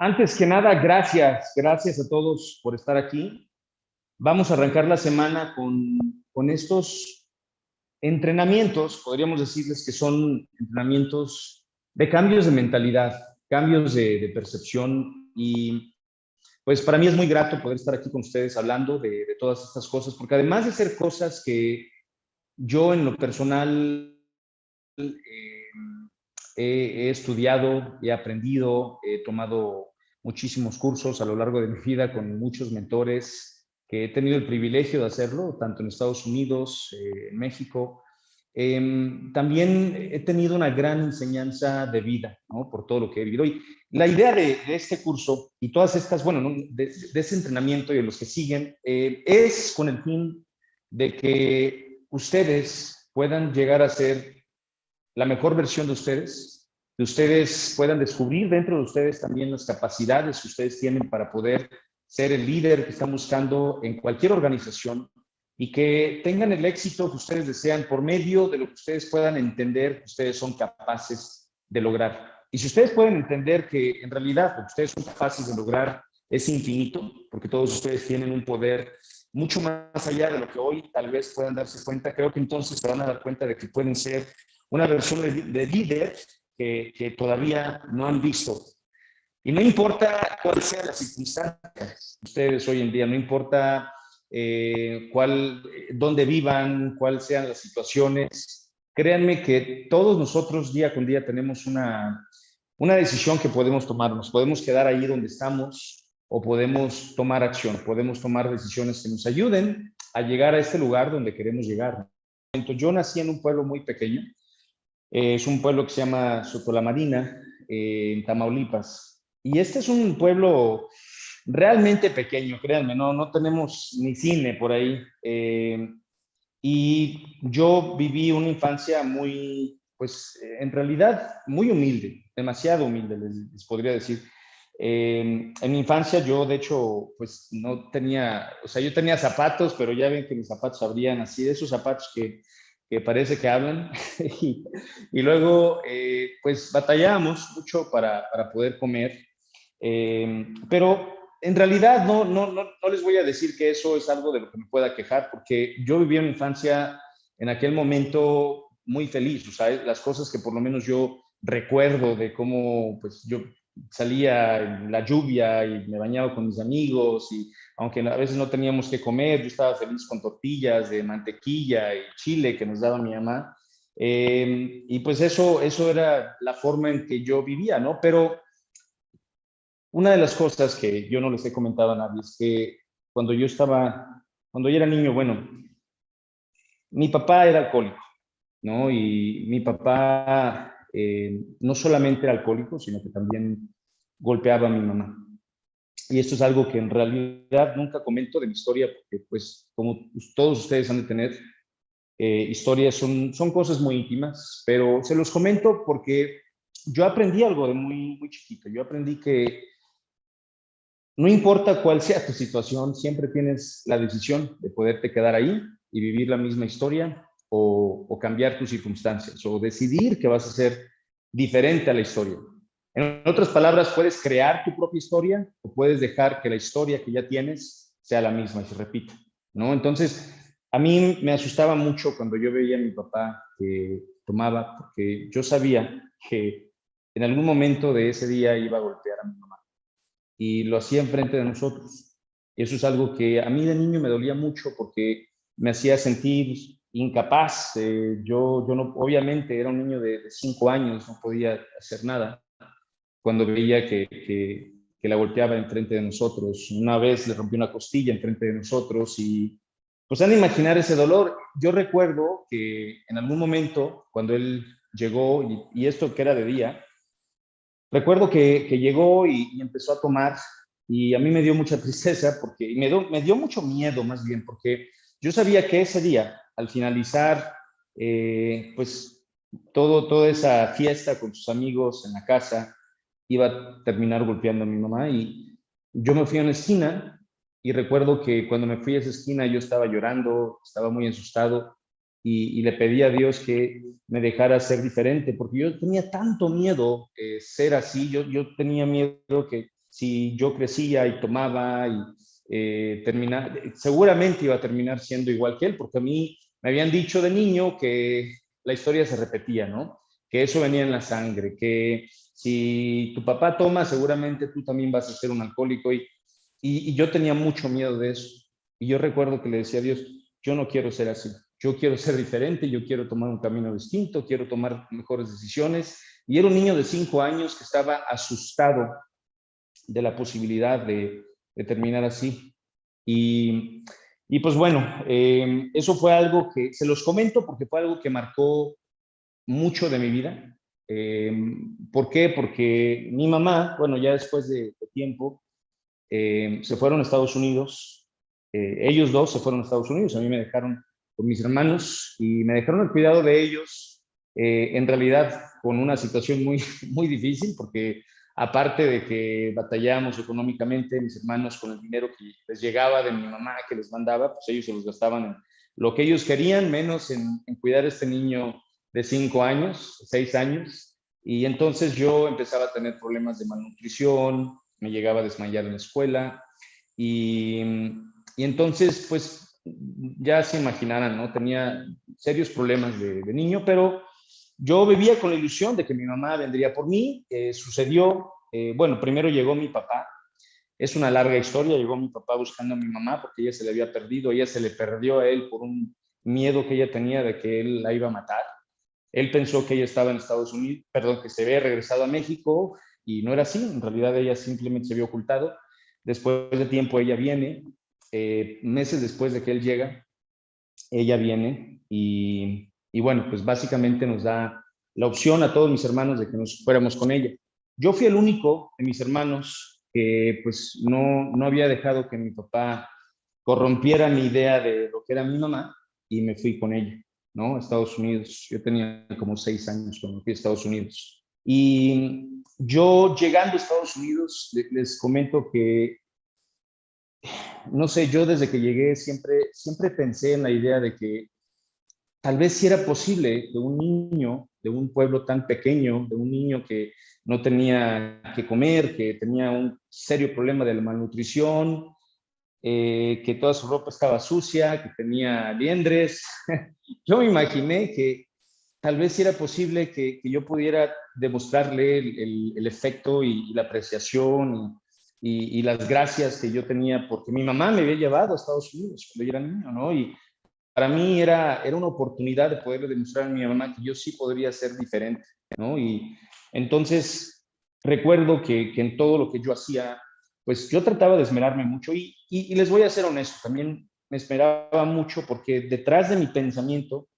Antes que nada, gracias a todos por estar aquí. Vamos a arrancar la semana con estos entrenamientos, podríamos decirles que son entrenamientos de cambios de mentalidad, cambios de percepción y pues para mí es muy grato poder estar aquí con ustedes hablando de todas estas cosas, porque además de ser cosas que yo en lo personal eh, he estudiado, he aprendido, he tomado muchísimos cursos a lo largo de mi vida con muchos mentores que he tenido el privilegio de hacerlo, tanto en Estados Unidos, en México. También he tenido una gran enseñanza de vida, ¿no? Por todo lo que he vivido. Y la idea de este curso y todas estas, bueno, ¿no? de ese entrenamiento y de los que siguen, es con el fin de que ustedes puedan llegar a ser la mejor versión de ustedes, que ustedes puedan descubrir dentro de ustedes también las capacidades que ustedes tienen para poder ser el líder que están buscando en cualquier organización y que tengan el éxito que ustedes desean por medio de lo que ustedes puedan entender que ustedes son capaces de lograr. Y si ustedes pueden entender que en realidad lo que ustedes son capaces de lograr es infinito, porque todos ustedes tienen un poder mucho más allá de lo que hoy tal vez puedan darse cuenta, creo que entonces se van a dar cuenta de que pueden ser una versión de líder que todavía no han visto. Y no importa cuál sea la circunstancia, ustedes hoy en día, no importa dónde vivan, cuáles sean las situaciones, créanme que todos nosotros día con día tenemos una decisión que podemos tomar. Nos podemos quedar ahí donde estamos o podemos tomar acción, podemos tomar decisiones que nos ayuden a llegar a este lugar donde queremos llegar. Yo nací en un pueblo muy pequeño, es un pueblo que se llama Sotolamarina, en Tamaulipas. Y este es un pueblo realmente pequeño, créanme, no tenemos ni cine por ahí. Y yo viví una infancia muy, pues en realidad muy humilde, demasiado humilde, les podría decir. En mi infancia yo de hecho pues no tenía, o sea, yo tenía zapatos, pero ya ven que mis zapatos abrían así, de esos zapatos que parece que hablan. y, y luego pues batallábamos mucho para poder comer, pero en realidad no les voy a decir que eso es algo de lo que me pueda quejar, porque yo viví una infancia en aquel momento muy feliz, o sea, las cosas que por lo menos yo recuerdo de cómo pues yo salía en la lluvia y me bañaba con mis amigos y aunque a veces no teníamos que comer, yo estaba feliz con tortillas de mantequilla y chile que nos daba mi mamá. Y pues eso era la forma en que yo vivía, ¿no? Pero una de las cosas que yo no les he comentado a nadie es que cuando yo era niño, bueno, mi papá era alcohólico, ¿no? Y mi papá no solamente era alcohólico, sino que también golpeaba a mi mamá. Y esto es algo que en realidad nunca comento de mi historia, porque pues como todos ustedes han de tener, historias son cosas muy íntimas, pero se los comento porque yo aprendí algo de muy chiquito. Yo aprendí que no importa cuál sea tu situación, siempre tienes la decisión de poderte quedar ahí y vivir la misma historia o cambiar tus circunstancias o decidir que vas a ser diferente a la historia. En otras palabras, puedes crear tu propia historia o puedes dejar que la historia que ya tienes sea la misma y se repita, ¿no? Entonces, a mí me asustaba mucho cuando yo veía a mi papá que tomaba, porque yo sabía que en algún momento de ese día iba a golpear a mi mamá y lo hacía enfrente de nosotros. Y eso es algo que a mí de niño me dolía mucho porque me hacía sentir incapaz. Yo no, obviamente era un niño de 5 años, no podía hacer nada cuando veía que la golpeaba enfrente de nosotros. Una vez le rompió una costilla enfrente de nosotros y pues han de imaginar ese dolor. Yo recuerdo que en algún momento, cuando él llegó, y esto que era de día, recuerdo que llegó y empezó a tomar y a mí me dio mucha tristeza porque, y me dio mucho miedo más bien, porque yo sabía que ese día, al finalizar, pues toda esa fiesta con sus amigos en la casa, iba a terminar golpeando a mi mamá y yo me fui a una esquina y recuerdo que cuando me fui a esa esquina yo estaba llorando, estaba muy asustado y le pedí a Dios que me dejara ser diferente, porque yo tenía tanto miedo ser así, yo tenía miedo si yo crecía y tomaba y seguramente iba a terminar siendo igual que él, porque a mí me habían dicho de niño que la historia se repetía, ¿no? Que eso venía en la sangre, que si tu papá toma, seguramente tú también vas a ser un alcohólico. Y yo tenía mucho miedo de eso. Y yo recuerdo que le decía a Dios, yo no quiero ser así, yo quiero ser diferente, yo quiero tomar un camino distinto, quiero tomar mejores decisiones. Y era un niño de 5 años que estaba asustado de la posibilidad de terminar así. Y, y pues bueno, eso fue algo que se los comento porque fue algo que marcó mucho de mi vida. Eh, ¿Por qué? Porque mi mamá, bueno, ya después de tiempo, se fueron a Estados Unidos. Ellos dos se fueron a Estados Unidos. A mí me dejaron con mis hermanos y me dejaron el cuidado de ellos. En realidad, con una situación muy, muy difícil, porque aparte de que batallamos económicamente, mis hermanos con el dinero que les llegaba de mi mamá, que les mandaba, pues ellos se los gastaban en lo que ellos querían, menos en cuidar a este niño de 5 años, 6 años. Y entonces yo empezaba a tener problemas de malnutrición, me llegaba a desmayar en la escuela y, y entonces pues ya se imaginarán, ¿no? Tenía serios problemas de niño, pero yo vivía con la ilusión de que mi mamá vendría por mí. Sucedió, bueno, primero llegó mi papá. Es una larga historia. Llegó mi papá buscando a mi mamá porque ella se le había perdido. Ella se le perdió a él por un miedo que ella tenía de que él la iba a matar. Él pensó que ella estaba en Estados Unidos, perdón, que se había regresado a México y no era así. En realidad ella simplemente se había ocultado. Después de tiempo ella viene, meses después de que él llega, ella viene y bueno, pues básicamente nos da la opción a todos mis hermanos de que nos fuéramos con ella. Yo fui el único de mis hermanos que pues no había dejado que mi papá corrompiera mi idea de lo que era mi mamá y me fui con ella, ¿no? A Estados Unidos. Yo tenía como 6 años cuando fui a Estados Unidos. Y yo llegando a Estados Unidos, les comento que no sé, yo desde que llegué siempre pensé en la idea de que tal vez si era posible que un niño de un pueblo tan pequeño, de un niño que no tenía que comer, que tenía un serio problema de la malnutrición, que toda su ropa estaba sucia, que tenía liendres, yo me imaginé que tal vez si era posible que yo pudiera demostrarle el efecto y la apreciación y las gracias que yo tenía, porque mi mamá me había llevado a Estados Unidos cuando yo era niño, ¿no? Y para mí era una oportunidad de poderle demostrar a mi mamá que yo sí podría ser diferente, ¿no? Y entonces recuerdo que en todo lo que yo hacía, pues yo trataba de esmerarme mucho y les voy a ser honesto, también me esmeraba mucho porque detrás de mi pensamiento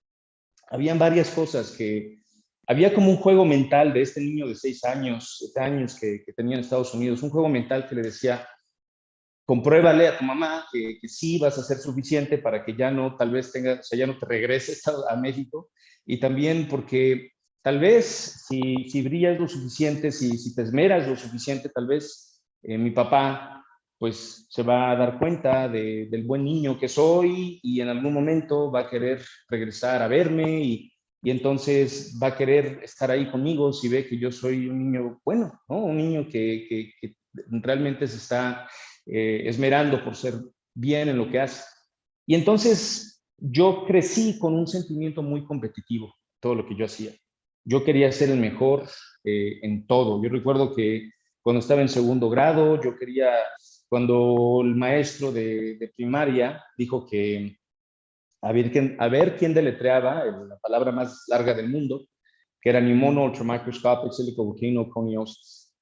habían varias cosas que había como un juego mental de este niño de 6 años, 7 años que tenía en Estados Unidos, un juego mental que le decía, compruébale a tu mamá que sí vas a ser suficiente para que ya no, tal vez tenga, o sea, ya no te regreses a México. Y también porque tal vez si brillas lo suficiente, si te esmeras lo suficiente, tal vez mi papá pues se va a dar cuenta del buen niño que soy y en algún momento va a querer regresar a verme y entonces va a querer estar ahí conmigo si ve que yo soy un niño bueno, ¿no? Un niño que realmente se está esmerando por ser bien en lo que hace. Y entonces yo crecí con un sentimiento muy competitivo, todo lo que yo hacía. Yo quería ser el mejor en todo. Yo recuerdo que cuando estaba en segundo grado, yo quería, cuando el maestro de primaria dijo que a ver quién deletreaba la palabra más larga del mundo, que era Pneumono Ultramicroscopic Silicovolcano Coniosis.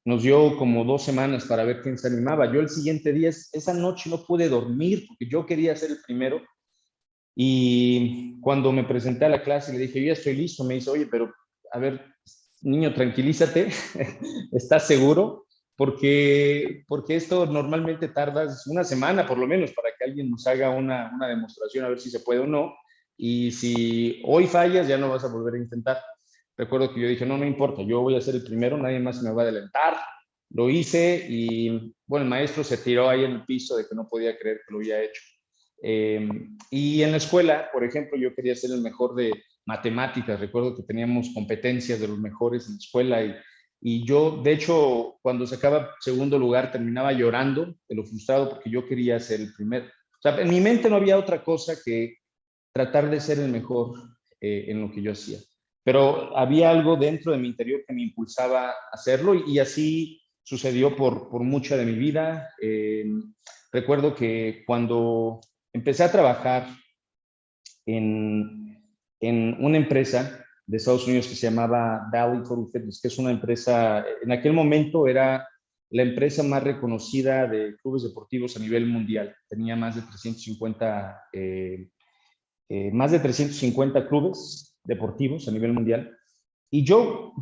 Nos dio como 2 semanas para ver quién se animaba. Yo el siguiente día, esa noche no pude dormir porque yo quería ser el primero. Y cuando me presenté a la clase le dije, yo ya estoy listo, me dice, oye, pero a ver, niño, tranquilízate, ¿estás seguro? Porque esto normalmente tarda una semana por lo menos para que alguien nos haga una demostración a ver si se puede o no. Y si hoy fallas, ya no vas a volver a intentar. Recuerdo que yo dije, no, no importa, yo voy a ser el primero, nadie más me va a adelantar. Lo hice y, bueno, el maestro se tiró ahí en el piso de que no podía creer que lo había hecho. Y en la escuela, por ejemplo, yo quería ser el mejor de matemáticas. Recuerdo que teníamos competencias de los mejores en la escuela Y yo, de hecho, cuando sacaba segundo lugar, terminaba llorando de lo frustrado porque yo quería ser el primero. O sea, en mi mente no había otra cosa que tratar de ser el mejor en lo que yo hacía. Pero había algo dentro de mi interior que me impulsaba a hacerlo y así sucedió por mucha de mi vida. Recuerdo que cuando empecé a trabajar en una empresa de Estados Unidos que se llamaba Valley Total Fitness, que es una empresa, en aquel momento era la empresa más reconocida de clubes deportivos a nivel mundial. Tenía más de 350 clubes deportivos a nivel mundial. Y yo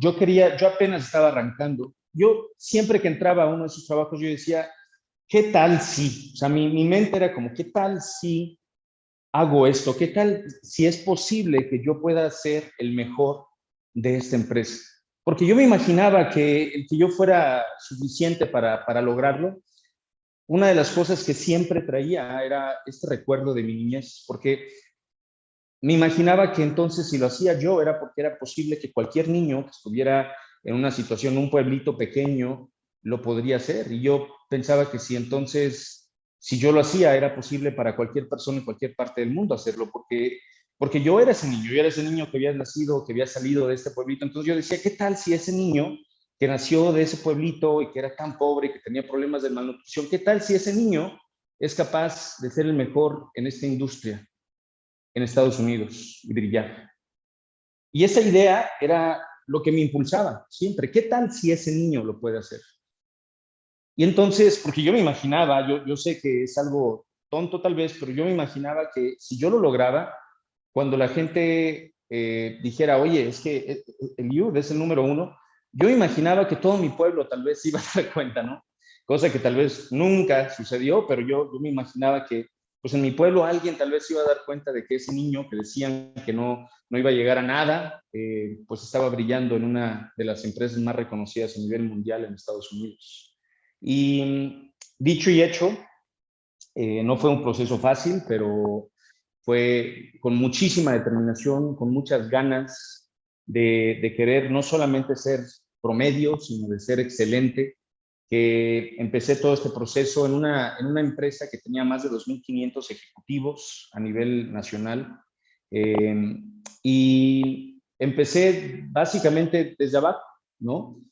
apenas estaba arrancando. Yo siempre que entraba a uno de esos trabajos, yo decía, ¿qué tal si? O sea, mi mente era como, ¿qué tal si hago esto? ¿Qué tal si es posible que yo pueda ser el mejor de esta empresa? Porque yo me imaginaba que el que yo fuera suficiente para lograrlo. Una de las cosas que siempre traía era este recuerdo de mi niñez, porque me imaginaba que entonces si lo hacía yo era porque era posible que cualquier niño que estuviera en una situación, un pueblito pequeño, lo podría hacer. Y yo pensaba que si entonces, si yo lo hacía, era posible para cualquier persona en cualquier parte del mundo hacerlo, porque yo era ese niño que había nacido, que había salido de este pueblito. Entonces yo decía, ¿qué tal si ese niño que nació de ese pueblito y que era tan pobre, que tenía problemas de malnutrición, qué tal si ese niño es capaz de ser el mejor en esta industria en Estados Unidos y brillar? Y esa idea era lo que me impulsaba siempre. ¿Qué tal si ese niño lo puede hacer? Y entonces, porque yo me imaginaba, yo sé que es algo tonto tal vez, pero yo me imaginaba que si yo lo lograba, cuando la gente dijera, oye, es que Eliud es el número uno, yo imaginaba que todo mi pueblo tal vez iba a dar cuenta, ¿no? Cosa que tal vez nunca sucedió, pero yo me imaginaba que pues en mi pueblo alguien tal vez iba a dar cuenta de que ese niño que decían que no iba a llegar a nada, pues estaba brillando en una de las empresas más reconocidas a nivel mundial en Estados Unidos. Y dicho y hecho, no fue un proceso fácil, pero fue con muchísima determinación, con muchas ganas de querer no solamente ser promedio, sino de ser excelente, que empecé todo este proceso en una empresa que tenía más de 2.500 ejecutivos a nivel nacional. Eh, y empecé básicamente desde abajo, ¿no?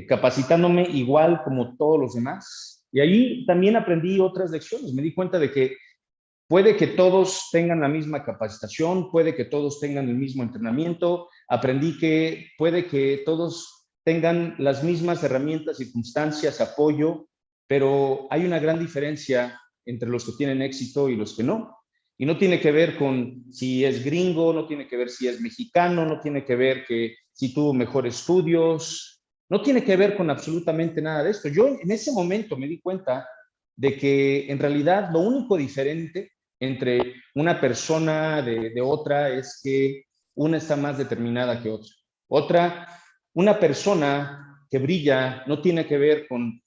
Capacitándome igual como todos los demás. Y ahí también aprendí otras lecciones. Me di cuenta de que puede que todos tengan la misma capacitación, puede que todos tengan el mismo entrenamiento. Aprendí que puede que todos tengan las mismas herramientas, circunstancias, apoyo, pero hay una gran diferencia entre los que tienen éxito y los que no. Y no tiene que ver con si es gringo, no tiene que ver si es mexicano, no tiene que ver que si tuvo mejores estudios, no tiene que ver con absolutamente nada de esto. Yo en ese momento me di cuenta de que en realidad lo único diferente entre una persona de otra es que una está más determinada que otra. Una persona que brilla no tiene que ver con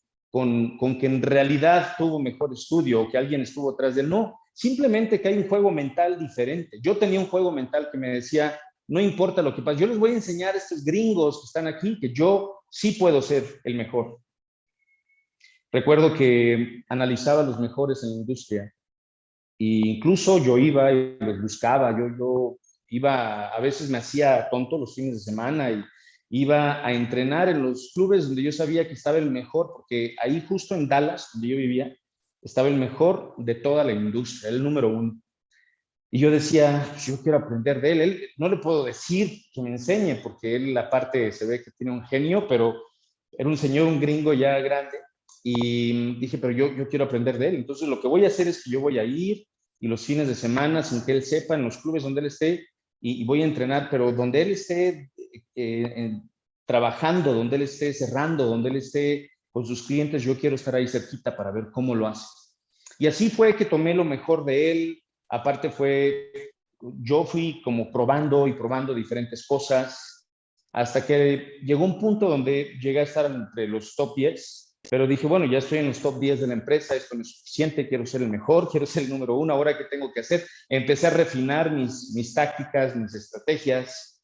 que en realidad tuvo mejor estudio o que alguien estuvo atrás de él. No, simplemente que hay un juego mental diferente. Yo tenía un juego mental que me decía, no importa lo que pase, yo les voy a enseñar a estos gringos que están aquí que yo sí puedo ser el mejor. Recuerdo que analizaba a los mejores en la industria e incluso yo iba y los buscaba, yo iba, a veces me hacía tonto los fines de semana y iba a entrenar en los clubes donde yo sabía que estaba el mejor, porque ahí justo en Dallas, donde yo vivía, estaba el mejor de toda la industria, el número uno. Y yo decía, pues yo quiero aprender de él. Él no le puedo decir que me enseñe, porque él aparte se ve que tiene un genio, pero era un señor, un gringo ya grande. Y dije, pero yo quiero aprender de él. Entonces lo que voy a hacer es que yo voy a ir y los fines de semana, sin que él sepa, en los clubes donde él esté, y voy a entrenar, pero donde él esté trabajando, donde él esté cerrando, donde él esté con sus clientes, yo quiero estar ahí cerquita para ver cómo lo hace. Y así fue que tomé lo mejor de él. Aparte yo fui como probando y probando diferentes cosas hasta que llegó un punto donde llegué a estar entre los top 10, pero dije, bueno, ya estoy en los top 10 de la empresa, esto no es suficiente, quiero ser el mejor, quiero ser el número uno, ahora qué tengo que hacer. Empecé a refinar mis tácticas, mis estrategias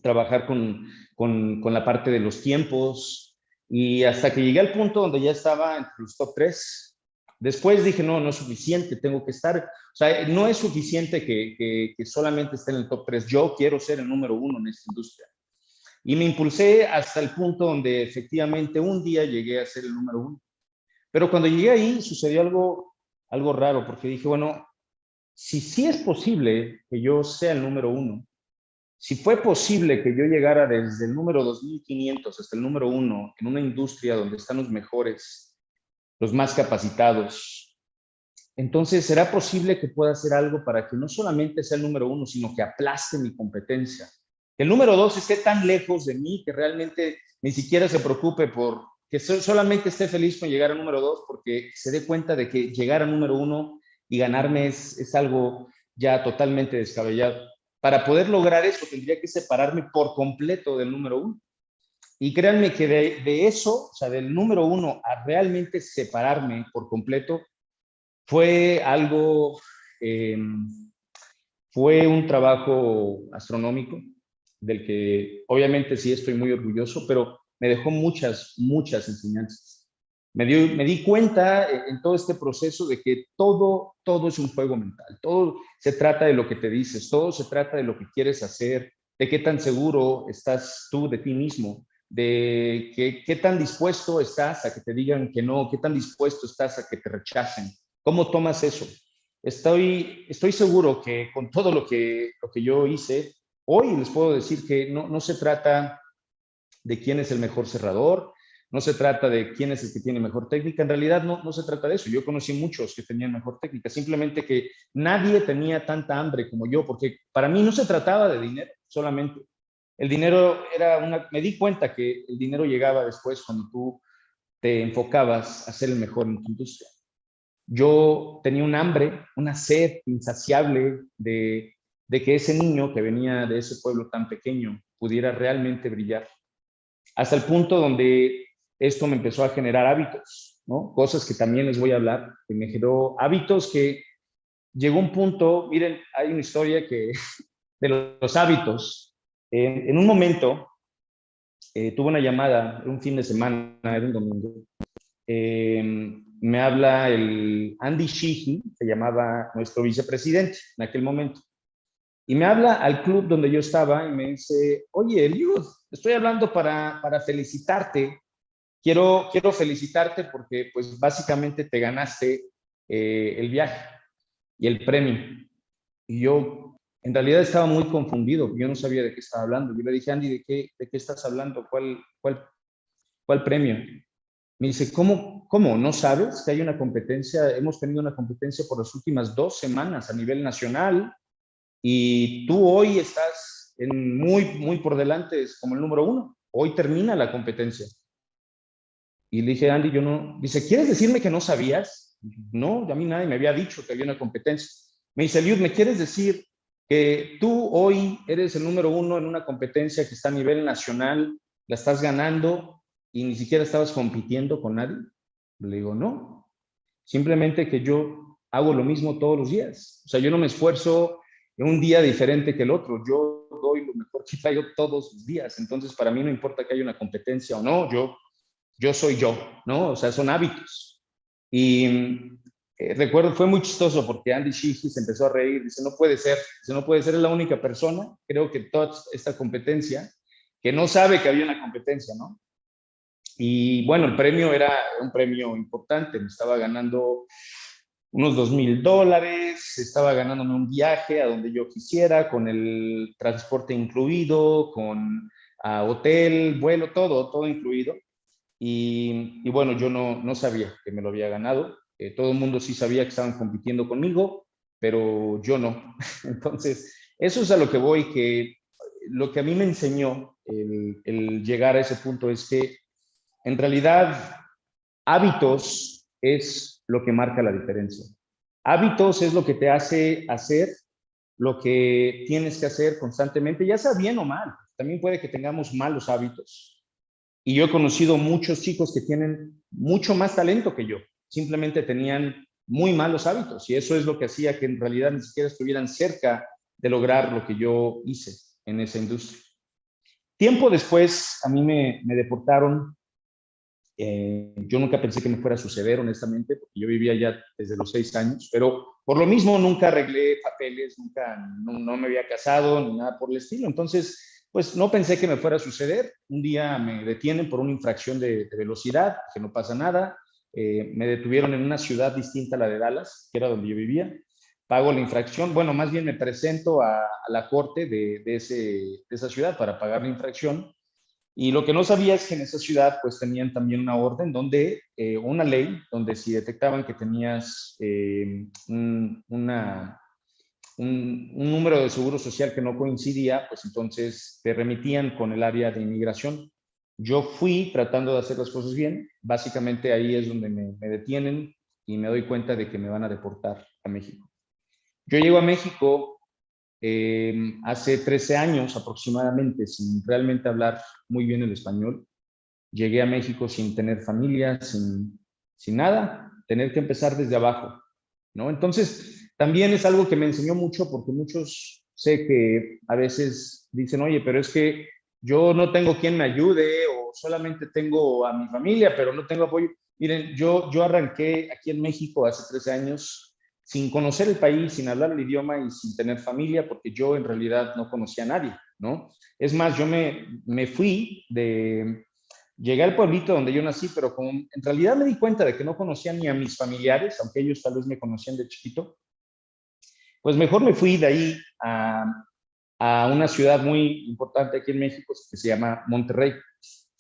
trabajar con la parte de los tiempos, y hasta que llegué al punto donde ya estaba entre los top 3. Después dije, no, no es suficiente, tengo que estar, o sea, no es suficiente que solamente esté en el top 3, yo quiero ser el número 1 en esta industria. Y me impulsé hasta el punto donde efectivamente un día llegué a ser el número 1. Pero cuando llegué ahí sucedió algo raro, porque dije, bueno, si sí es posible que yo sea el número 1, si fue posible que yo llegara desde el número 2500 hasta el número 1 en una industria donde están los mejores, los más capacitados, entonces será posible que pueda hacer algo para que no solamente sea el número 1, sino que aplaste mi competencia. Que el número 2 esté tan lejos de mí que realmente ni siquiera se preocupe por que solamente esté feliz con llegar al número 2, porque se dé cuenta de que llegar al número 1 y ganarme es algo ya totalmente descabellado. Para poder lograr eso tendría que separarme por completo del número 1. Y créanme que de eso, o sea, del número 1 a realmente separarme por completo, fue algo, eh, fue un trabajo astronómico, del que obviamente sí estoy muy orgulloso, pero me dejó muchas enseñanzas. Me di cuenta en todo este proceso de que todo es un juego mental, todo se trata de lo que te dices, todo se trata de lo que quieres hacer, de qué tan seguro estás tú de ti mismo, de qué tan dispuesto estás a que te digan que no, qué tan dispuesto estás a que te rechacen, cómo tomas eso. Estoy seguro que con todo lo que yo hice, hoy les puedo decir que no se trata de quién es el mejor cerrador, no se trata de quién es el que tiene mejor técnica, en realidad no se trata de eso. Yo conocí muchos que tenían mejor técnica, simplemente que nadie tenía tanta hambre como yo, porque para mí no se trataba de dinero solamente. El dinero me di cuenta que el dinero llegaba después cuando tú te enfocabas a ser el mejor en tu industria. Yo tenía un hambre, una sed insaciable de que ese niño que venía de ese pueblo tan pequeño pudiera realmente brillar. Hasta el punto donde esto me empezó a generar hábitos, ¿no? Cosas que también les voy a hablar, que me generó hábitos que llegó un punto, miren, hay una historia que de los hábitos. En un momento tuve una llamada, un fin de semana, era un domingo, me habla el Andy Sheehy, se llamaba nuestro vicepresidente en aquel momento, y me habla al club donde yo estaba y me dice, oye, Eliud, estoy hablando para felicitarte. Quiero felicitarte porque pues básicamente te ganaste el viaje y el premio. Y yo en realidad estaba muy confundido, yo no sabía de qué estaba hablando. Yo le dije, Andy, ¿de qué estás hablando? ¿Cuál premio? Me dice, ¿cómo? ¿No sabes que hay una competencia? Hemos tenido una competencia por las últimas 2 semanas a nivel nacional y tú hoy estás muy por delante, es como el número 1. Hoy termina la competencia. Y le dije, Andy, yo no. Dice, ¿quieres decirme que no sabías? No, a mí nadie me había dicho que había una competencia. Me dice, Eliud, ¿me quieres decir que tú hoy eres el número 1 en una competencia que está a nivel nacional, la estás ganando y ni siquiera estabas compitiendo con nadie? Le digo, no. Simplemente que yo hago lo mismo todos los días. O sea, yo no me esfuerzo en un día diferente que el otro. Yo doy lo mejor que traigo todos los días. Entonces, para mí no importa que haya una competencia o no, yo soy yo, ¿no? O sea, son hábitos. Y recuerdo, fue muy chistoso porque Andy Sheehy se empezó a reír, dice, no puede ser, es la única persona, creo que toda esta competencia, que no sabe que había una competencia, ¿no? Y bueno, el premio era un premio importante, me estaba ganando unos $2,000, estaba ganándome un viaje a donde yo quisiera, con el transporte incluido, con hotel, vuelo, todo incluido. Y bueno, yo no sabía que me lo había ganado. Todo el mundo sí sabía que estaban compitiendo conmigo, pero yo no. Entonces, eso es a lo que voy, que lo que a mí me enseñó el llegar a ese punto es que en realidad hábitos es lo que marca la diferencia. Hábitos es lo que te hace hacer lo que tienes que hacer constantemente, ya sea bien o mal. También puede que tengamos malos hábitos. Y yo he conocido muchos chicos que tienen mucho más talento que yo. Simplemente tenían muy malos hábitos y eso es lo que hacía que en realidad ni siquiera estuvieran cerca de lograr lo que yo hice en esa industria. Tiempo después, a mí me deportaron. Yo nunca pensé que me fuera a suceder, honestamente, porque yo vivía ya desde los 6 años, pero por lo mismo nunca arreglé papeles, nunca, no me había casado ni nada por el estilo. Entonces, pues no pensé que me fuera a suceder. Un día me detienen por una infracción de velocidad, que no pasa nada. Me detuvieron en una ciudad distinta a la de Dallas, que era donde yo vivía. Pago la infracción. Bueno, más bien me presento a la corte de esa ciudad para pagar la infracción. Y lo que no sabía es que en esa ciudad pues tenían también una orden donde, una ley, donde si detectaban que tenías un número de seguro social que no coincidía, pues entonces te remitían con el área de inmigración. Yo fui tratando de hacer las cosas bien, básicamente ahí es donde me detienen y me doy cuenta de que me van a deportar a México. Yo llego a México hace 13 años aproximadamente, sin realmente hablar muy bien el español. Llegué a México sin tener familia, sin nada, tener que empezar desde abajo, ¿no? Entonces, también es algo que me enseñó mucho porque muchos sé que a veces dicen, oye, pero es que yo no tengo quien me ayude o solamente tengo a mi familia, pero no tengo apoyo. Miren, yo arranqué aquí en México hace 13 años sin conocer el país, sin hablar el idioma y sin tener familia, porque yo en realidad no conocía a nadie, ¿no? Es más, yo me fui llegué al pueblito donde yo nací, pero como en realidad me di cuenta de que no conocía ni a mis familiares, aunque ellos tal vez me conocían de chiquito, pues mejor me fui de ahí a una ciudad muy importante aquí en México que se llama Monterrey.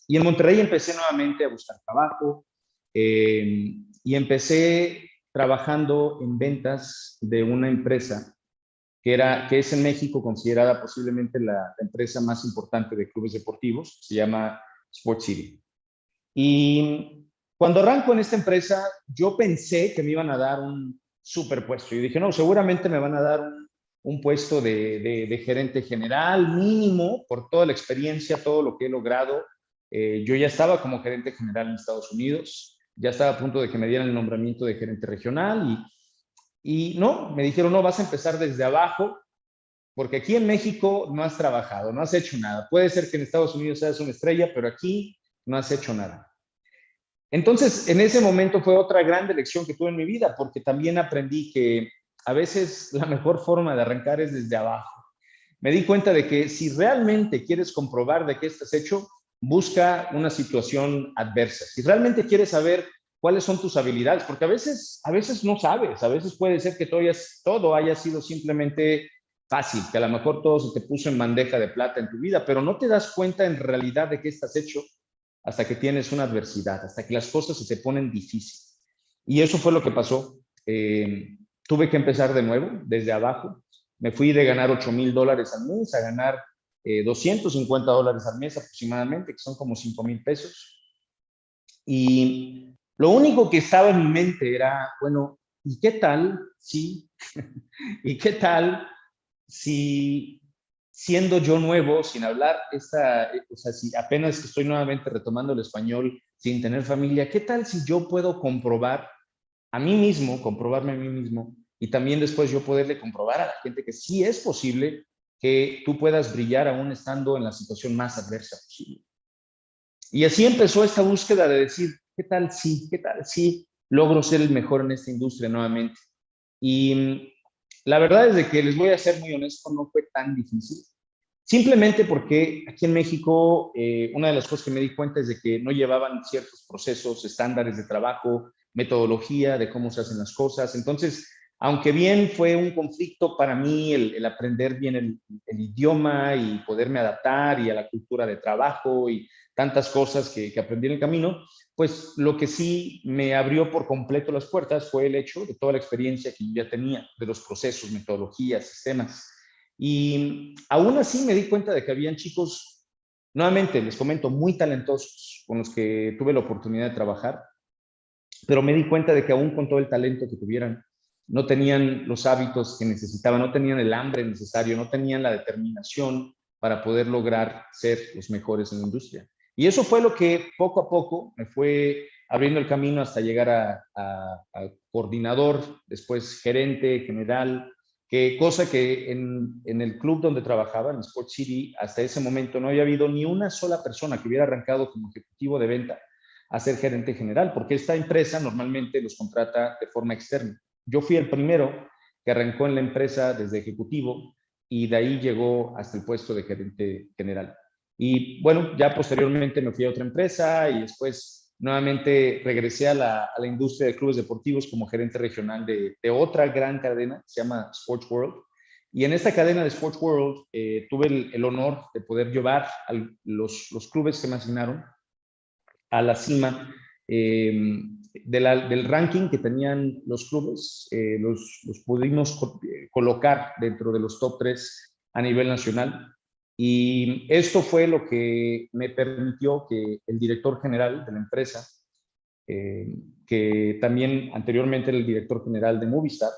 Y en Monterrey empecé nuevamente a buscar trabajo y empecé trabajando en ventas de una empresa que es en México considerada posiblemente la empresa más importante de clubes deportivos, se llama Sport City. Y cuando arranco en esta empresa, yo pensé que me iban a dar un superpuesto. Y dije, no, seguramente me van a dar un puesto de gerente general mínimo por toda la experiencia, todo lo que he logrado. Yo ya estaba como gerente general en Estados Unidos, ya estaba a punto de que me dieran el nombramiento de gerente regional y no, me dijeron, no, vas a empezar desde abajo porque aquí en México no has trabajado, no has hecho nada. Puede ser que en Estados Unidos seas una estrella, pero aquí no has hecho nada. Entonces, en ese momento fue otra gran lección que tuve en mi vida, porque también aprendí que a veces la mejor forma de arrancar es desde abajo. Me di cuenta de que si realmente quieres comprobar de qué estás hecho, busca una situación adversa. Si realmente quieres saber cuáles son tus habilidades, porque a veces no sabes, a veces puede ser que todo haya sido simplemente fácil, que a lo mejor todo se te puso en bandeja de plata en tu vida, pero no te das cuenta en realidad de qué estás hecho hasta que tienes una adversidad, hasta que las cosas se te ponen difíciles. Y eso fue lo que pasó. Tuve que empezar de nuevo, desde abajo. Me fui de ganar $8,000 al mes a ganar $250 al mes aproximadamente, que son como $5,000. Y lo único que estaba en mi mente era, bueno, ¿y qué tal si, y qué tal si siendo yo nuevo, sin hablar, o sea, si apenas estoy nuevamente retomando el español, sin tener familia, ¿qué tal si yo puedo comprobar a mí mismo, comprobarme a mí mismo, y también después yo poderle comprobar a la gente que sí es posible que tú puedas brillar aún estando en la situación más adversa posible? Y así empezó esta búsqueda de decir, qué tal si logro ser el mejor en esta industria nuevamente? Y la verdad es de que les voy a ser muy honesto, no fue tan difícil. Simplemente porque aquí en México, una de las cosas que me di cuenta es de que no llevaban ciertos procesos, estándares de trabajo, metodología de cómo se hacen las cosas. Entonces, aunque bien fue un conflicto para mí el aprender bien el idioma y poderme adaptar y a la cultura de trabajo y tantas cosas que aprendí en el camino, pues lo que sí me abrió por completo las puertas fue el hecho de toda la experiencia que yo ya tenía, de los procesos, metodologías, sistemas. Y aún así me di cuenta de que habían chicos, nuevamente les comento, muy talentosos con los que tuve la oportunidad de trabajar, pero me di cuenta de que aún con todo el talento que tuvieran, no tenían los hábitos que necesitaban, no tenían el hambre necesario, no tenían la determinación para poder lograr ser los mejores en la industria. Y eso fue lo que poco a poco me fue abriendo el camino hasta llegar a coordinador, después gerente general, que cosa que en el club donde trabajaba, en Sport City, hasta ese momento no había habido ni una sola persona que hubiera arrancado como ejecutivo de venta a ser gerente general, porque esta empresa normalmente los contrata de forma externa. Yo fui el primero que arrancó en la empresa desde ejecutivo y de ahí llegó hasta el puesto de gerente general. Y bueno, ya posteriormente me fui a otra empresa y después nuevamente regresé a la industria de clubes deportivos como gerente regional de otra gran cadena que se llama Sports World. Y en esta cadena de Sports World tuve el honor de poder llevar a los clubes que me asignaron a la cima del ranking que tenían los clubes. Los pudimos colocar dentro de los top 3 a nivel nacional. Y esto fue lo que me permitió que el director general de la empresa, que también anteriormente era el director general de Movistar,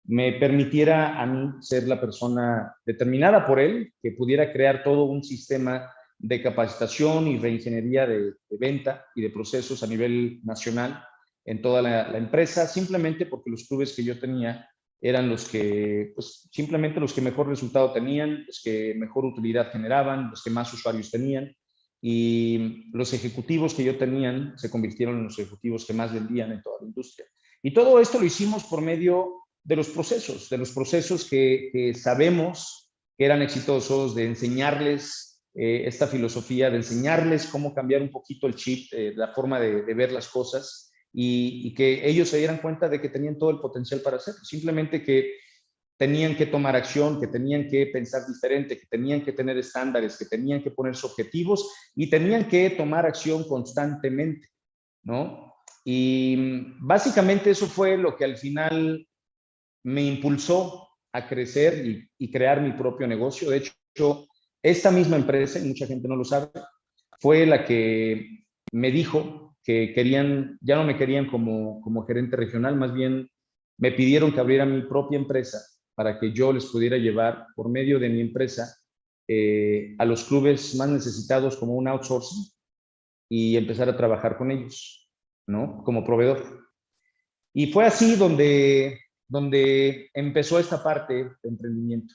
me permitiera a mí ser la persona determinada por él, que pudiera crear todo un sistema de capacitación y reingeniería de venta y de procesos a nivel nacional en toda la empresa, simplemente porque los clubes que yo tenía eran los que, pues, simplemente los que mejor resultado tenían, los que mejor utilidad generaban, los que más usuarios tenían, y los ejecutivos que yo tenían se convirtieron en los ejecutivos que más vendían en toda la industria. Y todo esto lo hicimos por medio de los procesos que sabemos que eran exitosos, de enseñarles esta filosofía, de enseñarles cómo cambiar un poquito el chip, la forma de ver las cosas y que ellos se dieran cuenta de que tenían todo el potencial para hacerlo. Simplemente que tenían que tomar acción, que tenían que pensar diferente, que tenían que tener estándares, que tenían que ponerse objetivos y tenían que tomar acción constantemente, ¿no? Y básicamente eso fue lo que al final me impulsó a crecer y crear mi propio negocio. De hecho, esta misma empresa, y mucha gente no lo sabe, fue la que me dijo que querían, ya no me querían como gerente regional, más bien me pidieron que abriera mi propia empresa para que yo les pudiera llevar por medio de mi empresa a los clubes más necesitados como un outsourcing y empezar a trabajar con ellos, ¿no? Como proveedor. Y fue así donde empezó esta parte de emprendimiento.